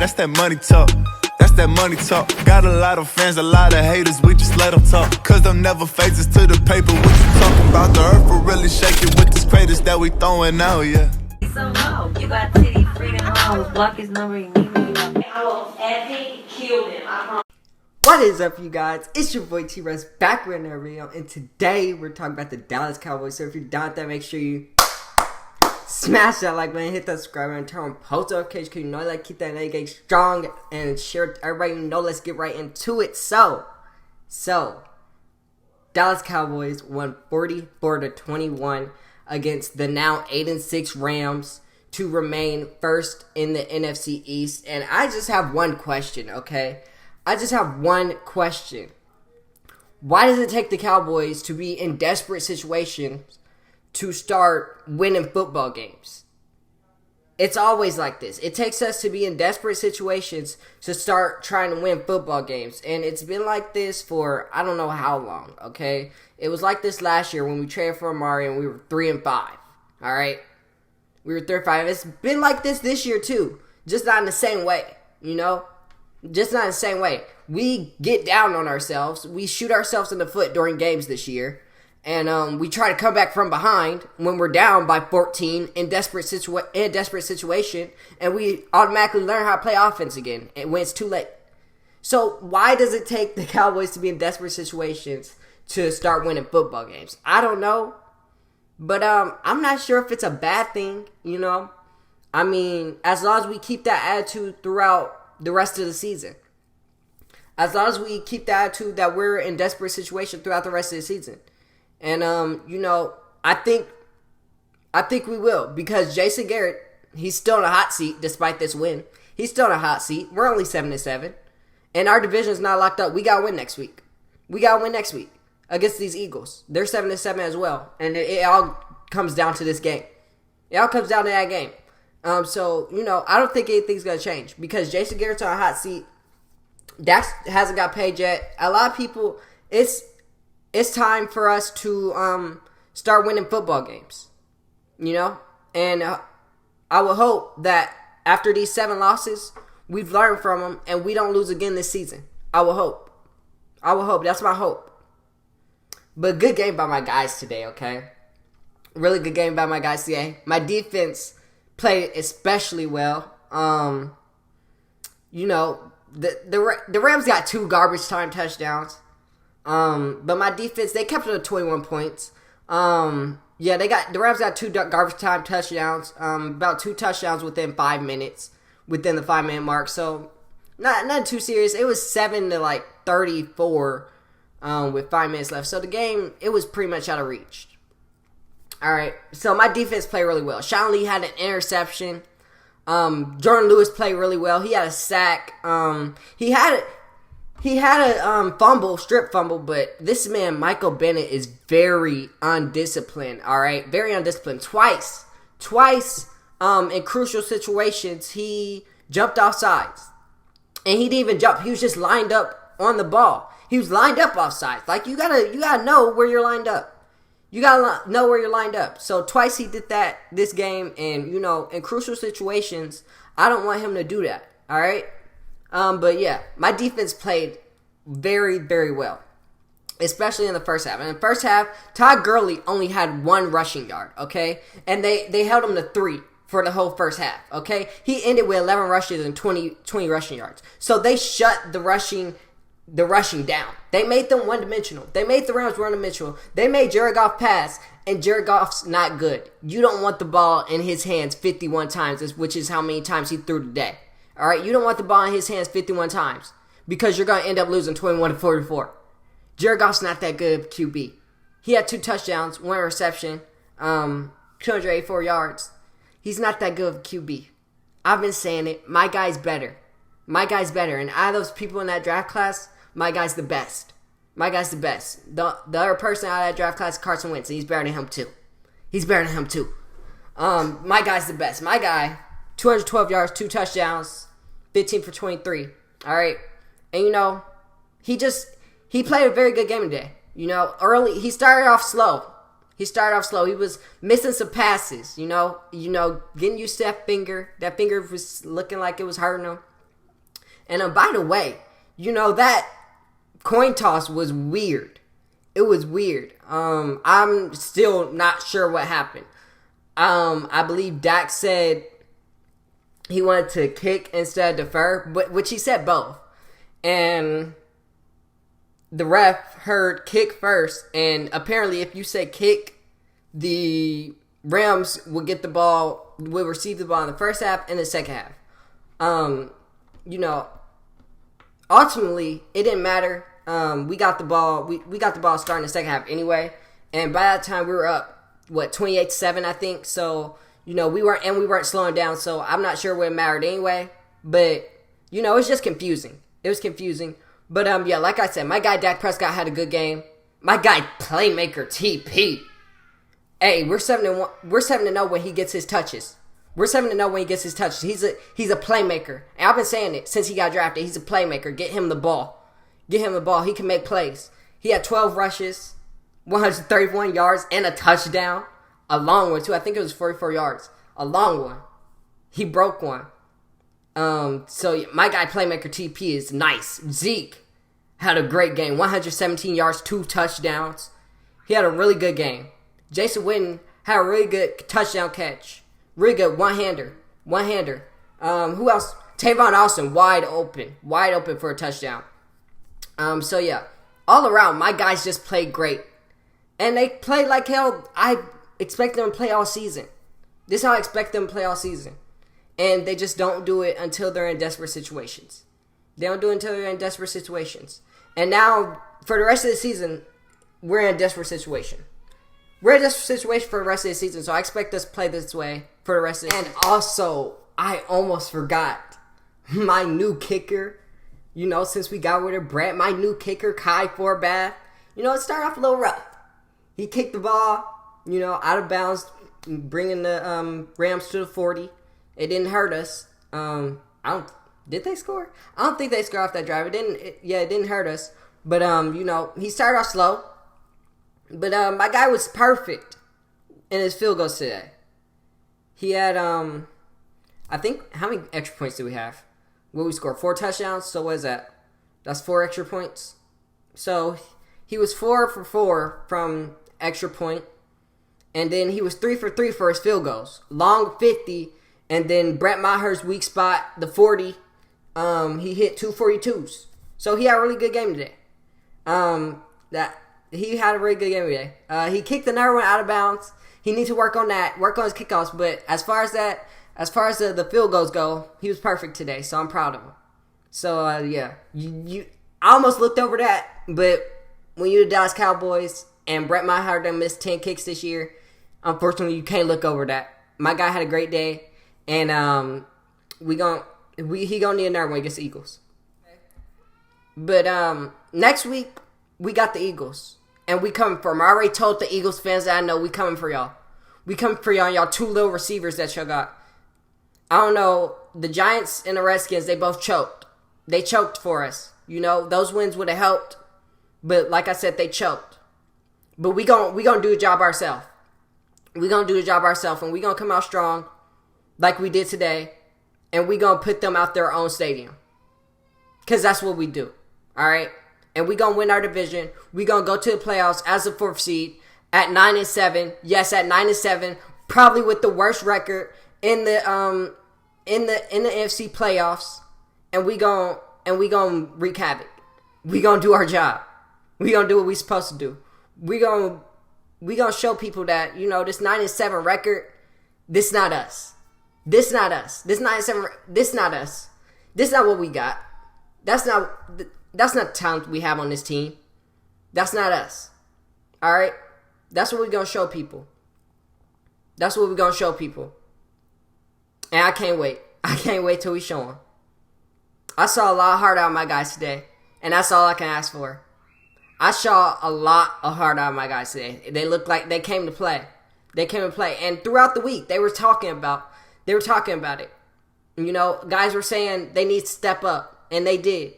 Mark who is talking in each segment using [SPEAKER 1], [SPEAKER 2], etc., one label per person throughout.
[SPEAKER 1] That's that money talk. That's that money talk. Got a lot of fans, a lot of haters, we just let them talk. Cause them never phases to the paper. What you talking about? The earth will really shake it with this craters that we throwing out, yeah.
[SPEAKER 2] So no, you got Titty Freedom Homes. Block his number, you need me. I will epic kill him, I promise.
[SPEAKER 3] What is up, you guys? It's your boy T-Rex back with another video, and today we're talking about the Dallas Cowboys. So if you're down with that, make sure you smash that like button, hit that subscribe button, turn on post notifications because you know I like keep that engaged strong and share it to everybody you know. Let's get right into it. So Dallas Cowboys won 44-21 against the now 8-6 Rams to remain first in the NFC East. And I just have one question, okay? I just have one question. Why does it take the Cowboys to be in desperate situations to start winning football games? It's always like this. It takes us to be in desperate situations to start trying to win football games. And it's been like this for I don't know how long, okay? It was like this last year when we traded for Amari and we were 3-5, all right? We were 3-5. It's been like this year too, just not in the same way, you know? Just not in the same way. We get down on ourselves. We shoot ourselves in the foot during games this year. And we try to come back from behind when we're down by 14 in a desperate situation. And we automatically learn how to play offense again when it's too late. So why does it take the Cowboys to be in desperate situations to start winning football games? I don't know. But I'm not sure if it's a bad thing, you know. I mean, as long as we keep that attitude throughout the rest of the season. As long as we keep the attitude that we're in desperate situation throughout the rest of the season. And, you know, I think we will. Because Jason Garrett, he's still in a hot seat despite this win. He's still in a hot seat. We're only 7-7. And our division's not locked up. We got to win next week. Against these Eagles. They're 7-7 as well. And it all comes down to this game. It all comes down to that game. So, you know, I don't think anything's going to change. Because Jason Garrett's on a hot seat. Dak hasn't got paid yet. A lot of people, it's time for us to start winning football games. You know? And I would hope that after these 7 losses, we've learned from them and we don't lose again this season. I will hope. That's my hope. But good game by my guys today, okay? Really good game by my guys today. My defense played especially well. You know, the Rams got 2 garbage time touchdowns. But my defense, they kept it at 21 points. The Rams got 2 garbage time touchdowns. About 2 touchdowns within 5 minutes, within the 5-minute mark. So not too serious. It was 7-34 with 5 minutes left. So the game, it was pretty much out of reach. All right. So my defense played really well. Sean Lee had an interception. Jordan Lewis played really well. He had a sack. He had a strip fumble, but this man, Michael Bennett, is very undisciplined, all right? Very undisciplined. Twice, in crucial situations, he jumped off sides. And he didn't even jump. He was just lined up on the ball. He was lined up off sides. Like, you gotta know where you're lined up. You gotta know where you're lined up. So twice he did that this game, and, you know, in crucial situations, I don't want him to do that, all right? But yeah, my defense played very, very well, especially in the first half. In the first half, Todd Gurley only had 1 rushing yard, okay? And they held him to 3 for the whole first half, okay? He ended with 11 rushes and 20 rushing yards. So they shut the rushing down. They made them one-dimensional. They made the Rams one-dimensional. They made Jared Goff pass, and Jared Goff's not good. You don't want the ball in his hands 51 times, which is how many times he threw today. All right, you don't want the ball in his hands 51 times because you're going to end up losing 21-44. Jared Goff's not that good of QB. He had 2 touchdowns, 1 reception, 284 yards. He's not that good of QB. I've been saying it. My guy's better. And out of those people in that draft class, my guy's the best. The other person out of that draft class is Carson Wentz, and he's better than him too. My guy's the best. My guy, 212 yards, 2 touchdowns, 15 for 23. All right. And, you know, he played a very good game today. You know, early, he started off slow. He was missing some passes, you know, getting used to that finger. That finger was looking like it was hurting him. And by the way, that coin toss was weird. It was weird. I'm still not sure what happened. I believe Dak said he wanted to kick instead of defer, which he said both. And the ref heard kick first, and apparently if you say kick, the Rams will receive the ball in the first half and the second half. Ultimately, it didn't matter. We got the ball. We got the ball starting the second half anyway, and by that time we were up 28-7, I think. So we weren't slowing down. So I'm not sure what mattered anyway. But it's just confusing. It was confusing. But like I said, my guy Dak Prescott had a good game. My guy playmaker TP. Hey, we're 7-1. We're 7-0 when he gets his touches. We're 7-0 when he gets his touches. He's a playmaker. And I've been saying it since he got drafted. He's a playmaker. Get him the ball. Get him the ball. He can make plays. He had 12 rushes, 131 yards, and a touchdown. A long one, too. I think it was 44 yards. A long one. He broke one. So my guy playmaker TP is nice. Zeke had a great game. 117 yards, 2 touchdowns. He had a really good game. Jason Witten had a really good touchdown catch. Really good one-hander. Who else? Tavon Austin, wide open for a touchdown. All around, my guys just played great. And they played like hell. I expect them to play all season. This is how I expect them to play all season. And they just don't do it until they're in desperate situations. They don't do it until they're in desperate situations. And now, for the rest of the season, we're in a desperate situation. We're in a desperate situation for the rest of the season, so I expect us to play this way for the rest of the season. And also, I almost forgot my new kicker. Since we got rid of Brett, my new kicker, Kai Forbath. It started off a little rough. He kicked the ball, out of bounds, bringing the Rams to the 40. It didn't hurt us. Did they score? I don't think they scored off that drive. It didn't hurt us. But he started off slow. But my guy was perfect in his field goals today. He had I think, how many extra points do we have? Will we score 4 touchdowns? So what is that? That's 4 extra points. So he was 4 for 4 from extra point. And then he was 3 for 3 for his field goals. Long 50. And then Brett Maher's weak spot, the 40. He hit 2 42s. So he had a really good game today. He had a really good game today. He kicked another one out of bounds. He needs to work on that, work on his kickoffs. But as far as the field goals go, he was perfect today. So I'm proud of him. So I almost looked over that, but when you're the Dallas Cowboys and Brett Maher done missed 10 kicks this year, unfortunately you can't look over that. My guy had a great day, and he gonna need another one against the Eagles. But next week we got the Eagles. And we coming for them. I already told the Eagles fans that I know we coming for y'all. We coming for y'all 2 little receivers that y'all got. I don't know. The Giants and the Redskins, they both choked. They choked for us. Those wins would have helped. But like I said, they choked. But we gonna do the job ourselves. We gonna do the job ourselves, and we gonna come out strong like we did today. And we gonna put them out their own stadium. Because that's what we do. All right? And we going to win our division. We going to go to the playoffs as a 4th seed at 9-7. Yes, at 9-7. Probably with the worst record in the NFC playoffs. And we going to wreak havoc. We going to do our job. We going to do what we supposed to do. We going to show people that, this 9-7 record, this not us. This not us. This 9-7, this not us. This not what we got. That's not the talent we have on this team. That's not us. All right? That's what we're going to show people. That's what we're going to show people. And I can't wait. I can't wait till we show them. I saw a lot of heart out of my guys today. And that's all I can ask for. I saw a lot of heart out of my guys today. They looked like they came to play. They came to play. And throughout the week, they were talking about it. Guys were saying they need to step up. And they did.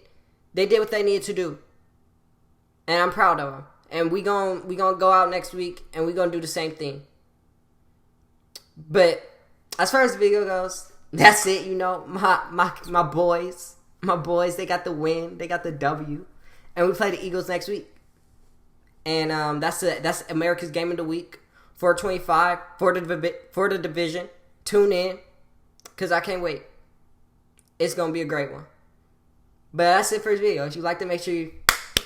[SPEAKER 3] They did what they needed to do. And I'm proud of them. And we gonna go out next week and we gonna do the same thing. But as far as the video goes, that's it, my boys. My boys, they got the win. They got the W. And we play the Eagles next week. And that's America's Game of the Week. 425 for the division. Tune in. Because I can't wait. It's going to be a great one. But that's it for this video. If you like to, make sure you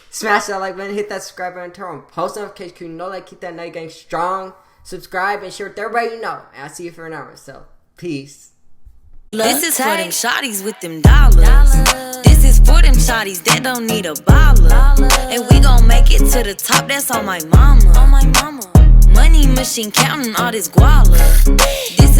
[SPEAKER 3] smash that like button, hit that subscribe button, turn on post notifications, you know that keep that night game strong. Subscribe and share with everybody you know. And I'll see you for an hour. So, peace.
[SPEAKER 4] This is for them shawties with them dollars. This is for them shawties that don't need a baller. And we gon' make it to the top, that's on my mama. Money machine counting all this guala. This